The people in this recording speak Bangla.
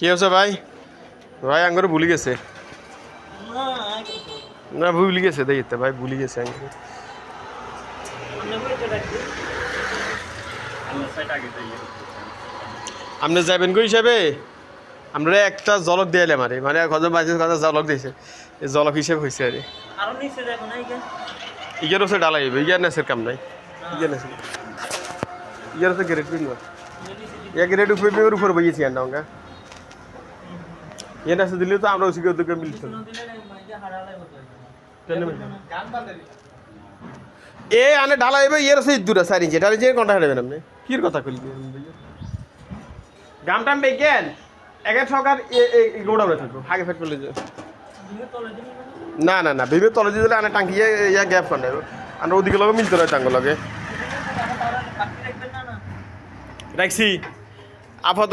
কি হচ্ছে ভাই? ভাই আঙ্গুর ভুলে গেছে। না ভুলে গেছে দেখতে ভাই, ভুলে গেছে আঙ্গুর। আপনি যাবেন কই হিসাবে? আমরা একটা জলক দিয়ে এলাম আরে, মানে কত বাজে কথা জলক দিয়েছে, এই জলক হিসেবে হয়েছে আরে। ইগের হচ্ছে ডালাই হইবে, ইগের নেসের কাম নাই। ইগের নেসের ইগের হচ্ছে গ্রেড কিনবো, ইয়া গ্রেড উপর বইয়েছি আর না ইয়ে নেসে দিলে তো আমরা ওষুধ ওদেরকে মিলতো এ আনে ঢালা হইবে, ইয়ের হচ্ছে দূর আছে আর ইঞ্চি, এটা ইঞ্চি কোনটা হারাবেন আপনি? কির কথা কইলি গাম টাম বেগেন একের সরকার গোড়াবে থাকবো আগে ফেট করলে না না না ভেবে তলে দিয়ে দিলে আনে টাঙ্কি ইয়া গ্যাপ করে আর ওদিকে লগে মিলতে রয় টাঙ্গ লগে রাখছি আপাতত।